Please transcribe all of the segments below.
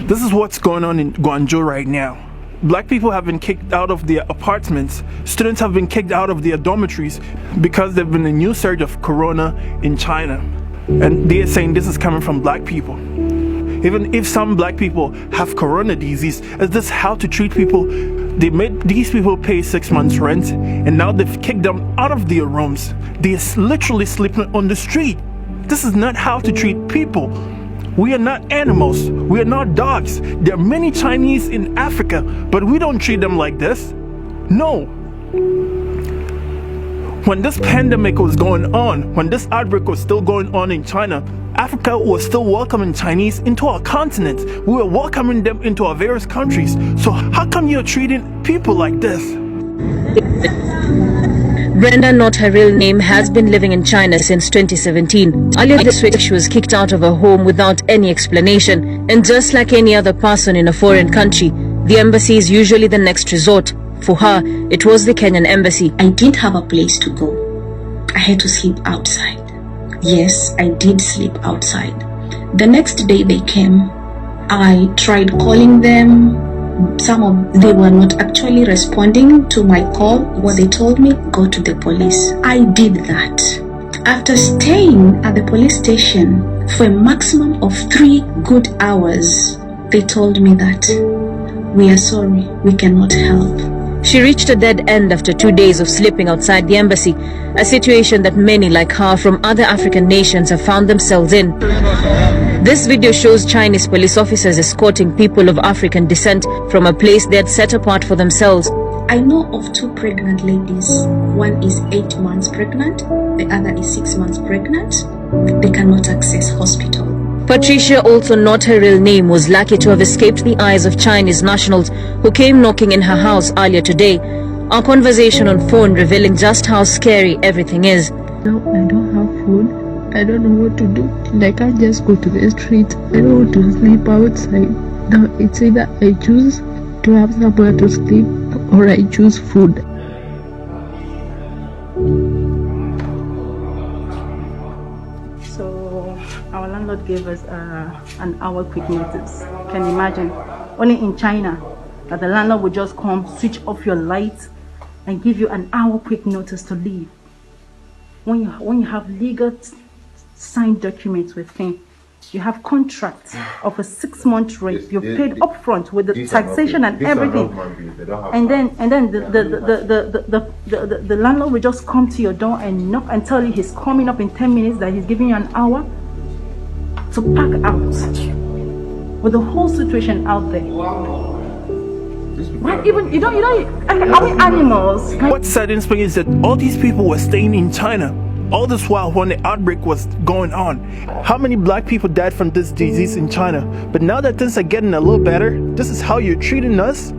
This is what's going on in Guangzhou right now. Black people have been kicked out of their apartments. Students have been kicked out of their dormitories because there's been a new surge of corona in China. And they're saying this is coming from black people. Even if some black people have corona disease, is this how to treat people? They made these people pay 6 months rent, and now they've kicked them out of their rooms. They're literally sleeping on the street. This is not how to treat people. We are not animals. We are not dogs. There are many Chinese in Africa, but we don't treat them like this. No. When this pandemic was going on, when this outbreak was still going on in China, Africa was still welcoming Chinese into our continent. We were welcoming them into our various countries. So how come you're treating people like this? Brenda, not her real name, has been living in China since 2017. Earlier this week, she was kicked out of her home without any explanation. And just like any other person in a foreign country, the embassy is usually the next resort. For her, it was the Kenyan embassy. I didn't have a place to go. I had to sleep outside. Yes, I did sleep outside. The next day they came. I tried calling them. They were not actually responding to my call. What they told me, go to the police. I did that. After staying at the police station for a maximum of 3 good hours, they told me that we are sorry, we cannot help. She reached a dead end after 2 days of sleeping outside the embassy, a situation that many like her from other African nations have found themselves in. This video shows Chinese police officers escorting people of African descent from a place they had set apart for themselves. I know of 2 pregnant ladies. One is 8 months pregnant, the other is 6 months pregnant. They cannot access hospital. Patricia, also not her real name, was lucky to have escaped the eyes of Chinese nationals who came knocking in her house earlier today. Our conversation on phone revealing just how scary everything is. Now I don't have food. I don't know what to do. And I can't just go to the street. I don't want to sleep outside. Now it's either I choose to have somewhere to sleep or I choose food. So our landlord gave us an hour quick notice. Can you imagine? Only in China that the landlord would just come, switch off your lights and give you an hour quick notice to leave. When you have legal signed documents with him, you have contracts of a 6-month rent. You've paid upfront with the taxation and everything, and then the landlord will just come to your door and knock and tell you he's coming up in 10 minutes, that he's giving you an hour to pack out, with the whole situation out there. Why even you don't are we animals? What's sad in Spain is that all these people were staying in China all this while when the outbreak was going on. How many black people died from this disease in China? But now that things are getting a little better, this is how you're treating us?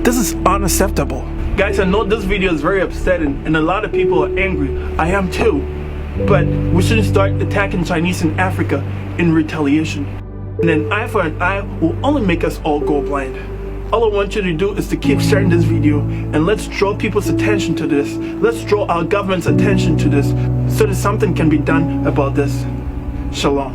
This is unacceptable. Guys, I know this video is very upsetting and a lot of people are angry. I am too. But we shouldn't start attacking Chinese in Africa in retaliation. And an eye for an eye will only make us all go blind. All I want you to do is to keep sharing this video, and let's draw people's attention to this. Let's draw our government's attention to this so that something can be done about this. Shalom.